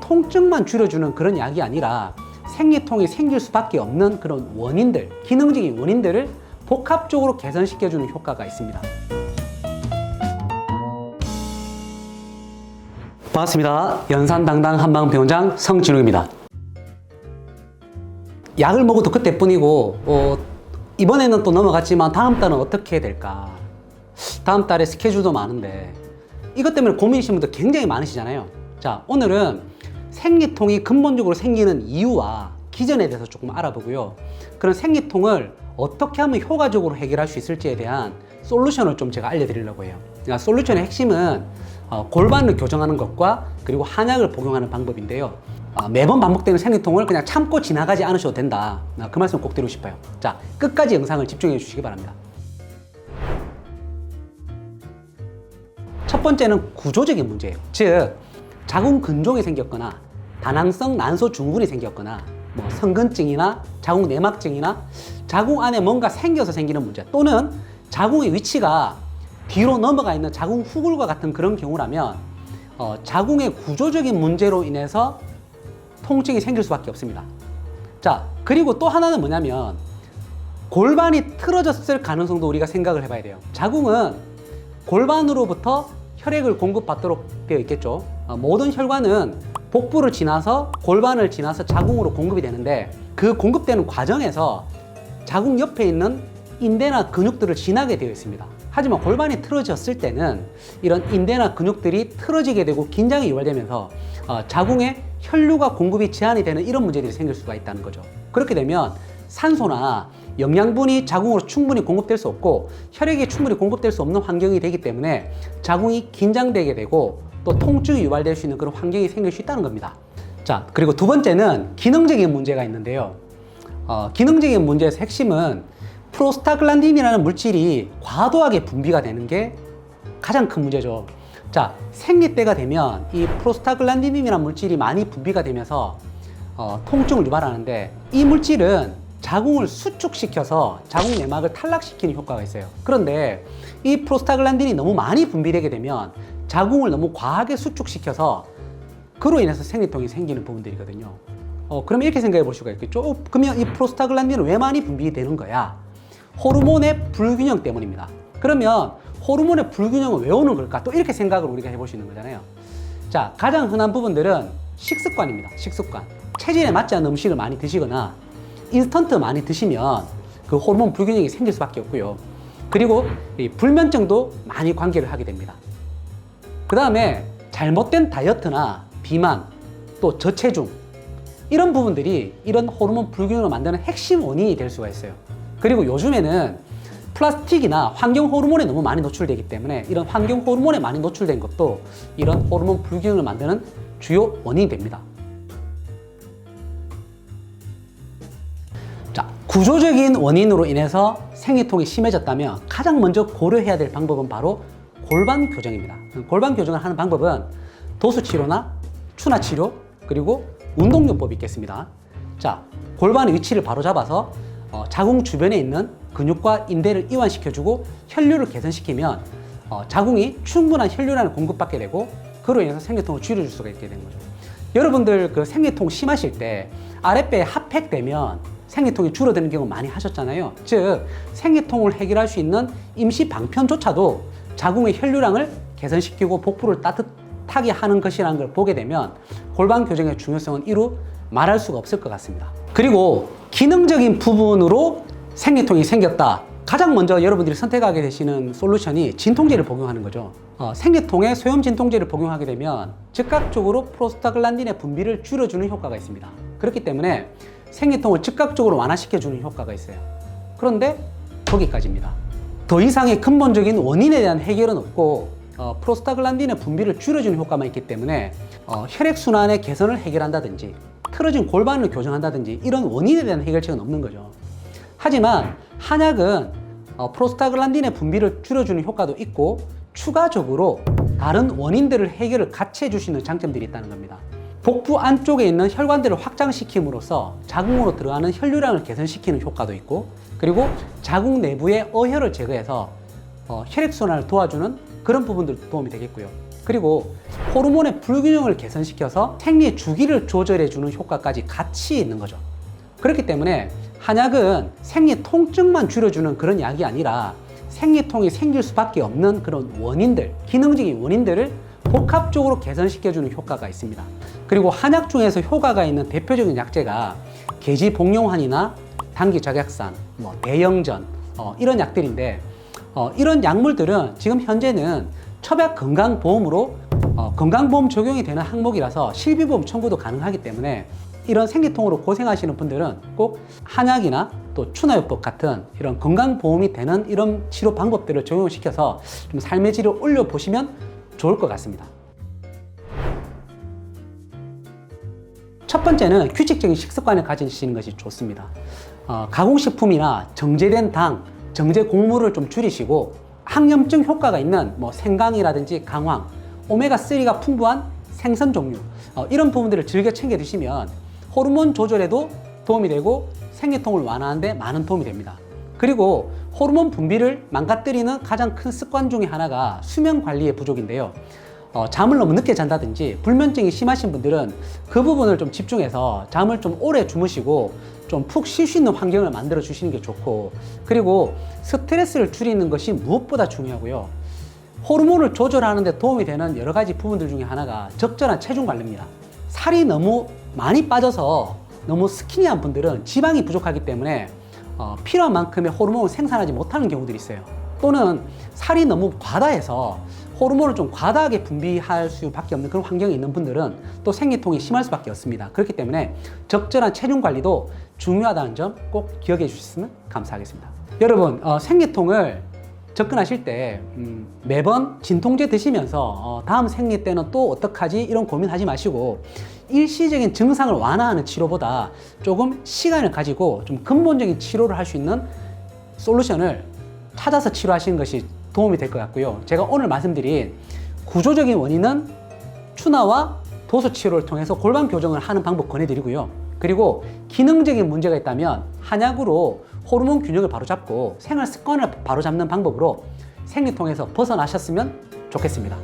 통증만 줄여주는 그런 약이 아니라 생리통이 생길 수밖에 없는 그런 원인들, 기능적인 원인들을 복합적으로 개선시켜주는 효과가 있습니다. 반갑습니다. 연산당당 한방병원장 성진욱입니다. 약을 먹어도 그때뿐이고 이번에는 또 넘어갔지만 다음 달은 어떻게 될까? 다음 달에 스케줄도 많은데 이것 때문에 고민이신 분들 굉장히 많으시잖아요. 자, 오늘은 생리통이 근본적으로 생기는 이유와 기전에 대해서 조금 알아보고요. 그런 생리통을 어떻게 하면 효과적으로 해결할 수 있을지에 대한 솔루션을 좀 제가 알려드리려고 해요. 그러니까 솔루션의 핵심은 골반을 교정하는 것과 그리고 한약을 복용하는 방법인데요. 매번 반복되는 생리통을 그냥 참고 지나가지 않으셔도 된다. 그 말씀 꼭 드리고 싶어요. 자, 끝까지 영상을 집중해 주시기 바랍니다. 첫 번째는 구조적인 문제예요. 즉, 자궁 근종이 생겼거나 다낭성 난소 증후군이 생겼거나 성근증이나 자궁 내막증이나 자궁 안에 뭔가 생겨서 생기는 문제, 또는 자궁의 위치가 뒤로 넘어가 있는 자궁 후굴과 같은 그런 경우라면 자궁의 구조적인 문제로 인해서 통증이 생길 수밖에 없습니다. 자, 그리고 또 하나는 뭐냐면 골반이 틀어졌을 가능성도 우리가 생각을 해봐야 돼요. 자궁은 골반으로부터 혈액을 공급받도록 되어 있겠죠. 모든 혈관은 복부를 지나서 골반을 지나서 자궁으로 공급이 되는데 그 공급되는 과정에서 자궁 옆에 있는 인대나 근육들을 지나게 되어 있습니다. 하지만 골반이 틀어졌을 때는 이런 인대나 근육들이 틀어지게 되고 긴장이 유발되면서 자궁에 혈류가 공급이 제한이 되는 이런 문제들이 생길 수가 있다는 거죠. 그렇게 되면 산소나 영양분이 자궁으로 충분히 공급될 수 없고 혈액이 충분히 공급될 수 없는 환경이 되기 때문에 자궁이 긴장되게 되고 또 통증이 유발될 수 있는 그런 환경이 생길 수 있다는 겁니다. 자, 그리고 두 번째는 기능적인 문제가 있는데요. 기능적인 문제에서 핵심은 프로스타글란딘이라는 물질이 과도하게 분비가 되는 게 가장 큰 문제죠. 자, 생리 때가 되면 이 프로스타글란딘이라는 물질이 많이 분비가 되면서 통증을 유발하는데 이 물질은 자궁을 수축시켜서 자궁 내막을 탈락시키는 효과가 있어요. 그런데 이 프로스타글란딘이 너무 많이 분비되게 되면 자궁을 너무 과하게 수축시켜서 그로 인해서 생리통이 생기는 부분들이거든요. 그러면 이렇게 생각해 볼 수가 있겠죠. 그러면 이 프로스타글란딘은 왜 많이 분비되는 거야? 호르몬의 불균형 때문입니다. 그러면 호르몬의 불균형은 왜 오는 걸까? 또 이렇게 생각을 우리가 해볼 수 있는 거잖아요. 자, 가장 흔한 부분들은 식습관입니다. 식습관. 체질에 맞지 않는 음식을 많이 드시거나 인스턴트 많이 드시면 그 호르몬 불균형이 생길 수밖에 없고요. 그리고 이 불면증도 많이 관계를 하게 됩니다. 그 다음에 잘못된 다이어트나 비만, 또 저체중, 이런 부분들이 이런 호르몬 불균형을 만드는 핵심 원인이 될 수가 있어요. 그리고 요즘에는 플라스틱이나 환경 호르몬에 너무 많이 노출되기 때문에 이런 환경 호르몬에 많이 노출된 것도 이런 호르몬 불균형을 만드는 주요 원인이 됩니다. 자, 구조적인 원인으로 인해서 생리통이 심해졌다면 가장 먼저 고려해야 될 방법은 바로 골반 교정입니다. 골반 교정을 하는 방법은 도수 치료나 추나 치료, 그리고 운동요법이 있겠습니다. 자, 골반의 위치를 바로 잡아서 자궁 주변에 있는 근육과 인대를 이완시켜주고 혈류를 개선시키면 자궁이 충분한 혈류량을 공급받게 되고 그로 인해서 생리통을 줄여줄 수가 있게 되는 거죠. 여러분들 그 생리통 심하실 때 아랫배에 핫팩되면 생리통이 줄어드는 경우 많이 하셨잖아요. 즉, 생리통을 해결할 수 있는 임시 방편조차도 자궁의 혈류량을 개선시키고 복부를 따뜻하게 하는 것이라는 걸 보게 되면 골반 교정의 중요성은 이루 말할 수가 없을 것 같습니다. 그리고 기능적인 부분으로 생리통이 생겼다. 가장 먼저 여러분들이 선택하게 되시는 솔루션이 진통제를 복용하는 거죠. 생리통에 소염 진통제를 복용하게 되면 즉각적으로 프로스타글란딘의 분비를 줄여주는 효과가 있습니다. 그렇기 때문에 생리통을 즉각적으로 완화시켜주는 효과가 있어요. 그런데 거기까지입니다. 더 이상의 근본적인 원인에 대한 해결은 없고 프로스타글란딘의 분비를 줄여주는 효과만 있기 때문에 혈액순환의 개선을 해결한다든지 틀어진 골반을 교정한다든지 이런 원인에 대한 해결책은 없는 거죠. 하지만 한약은 프로스타글란딘의 분비를 줄여주는 효과도 있고 추가적으로 다른 원인들을 해결을 같이 해주시는 장점들이 있다는 겁니다. 복부 안쪽에 있는 혈관들을 확장시킴으로써 자궁으로 들어가는 혈류량을 개선시키는 효과도 있고, 그리고 자궁 내부의 어혈을 제거해서 혈액순환을 도와주는 그런 부분들도 도움이 되겠고요. 그리고 호르몬의 불균형을 개선시켜서 생리 주기를 조절해주는 효과까지 같이 있는 거죠. 그렇기 때문에 한약은 생리 통증만 줄여주는 그런 약이 아니라 생리통이 생길 수밖에 없는 그런 원인들, 기능적인 원인들을 복합적으로 개선시켜주는 효과가 있습니다. 그리고 한약 중에서 효과가 있는 대표적인 약재가 계지복용환이나 당기적약산, 대영전 이런 약들인데 이런 약물들은 지금 현재는 첩약 건강보험으로 건강보험 적용이 되는 항목이라서 실비보험 청구도 가능하기 때문에 이런 생리통으로 고생하시는 분들은 꼭 한약이나 또 추나요법 같은 이런 건강보험이 되는 이런 치료 방법들을 적용시켜서 좀 삶의 질을 올려보시면 좋을 것 같습니다. 첫 번째는 규칙적인 식습관을 가지시는 것이 좋습니다. 가공식품이나 정제된 당, 정제 곡물을 좀 줄이시고 항염증 효과가 있는 생강이라든지 강황, 오메가3가 풍부한 생선 종류 이런 부분들을 즐겨 챙겨 드시면 호르몬 조절에도 도움이 되고 생리통을 완화하는 데 많은 도움이 됩니다. 그리고 호르몬 분비를 망가뜨리는 가장 큰 습관 중에 하나가 수면 관리의 부족인데요. 잠을 너무 늦게 잔다든지 불면증이 심하신 분들은 그 부분을 좀 집중해서 잠을 좀 오래 주무시고 좀 푹 쉴 수 있는 환경을 만들어 주시는 게 좋고, 그리고 스트레스를 줄이는 것이 무엇보다 중요하고요. 호르몬을 조절하는 데 도움이 되는 여러 가지 부분들 중에 하나가 적절한 체중 관리입니다. 살이 너무 많이 빠져서 너무 스키니한 분들은 지방이 부족하기 때문에 필요한 만큼의 호르몬을 생산하지 못하는 경우들이 있어요. 또는 살이 너무 과다해서 호르몬을 좀 과다하게 분비할 수밖에 없는 그런 환경에 있는 분들은 또 생리통이 심할 수밖에 없습니다. 그렇기 때문에 적절한 체중 관리도 중요하다는 점 꼭 기억해 주셨으면 감사하겠습니다. 여러분, 생리통을 접근하실 때 매번 진통제 드시면서 다음 생리 때는 또 어떡하지 이런 고민하지 마시고 일시적인 증상을 완화하는 치료보다 조금 시간을 가지고 좀 근본적인 치료를 할 수 있는 솔루션을 찾아서 치료하시는 것이 도움이 될 것 같고요. 제가 오늘 말씀드린 구조적인 원인은 추나와 도수 치료를 통해서 골반 교정을 하는 방법 권해드리고요. 그리고 기능적인 문제가 있다면 한약으로 호르몬 균형을 바로잡고 생활 습관을 바로잡는 방법으로 생리통에서 벗어나셨으면 좋겠습니다.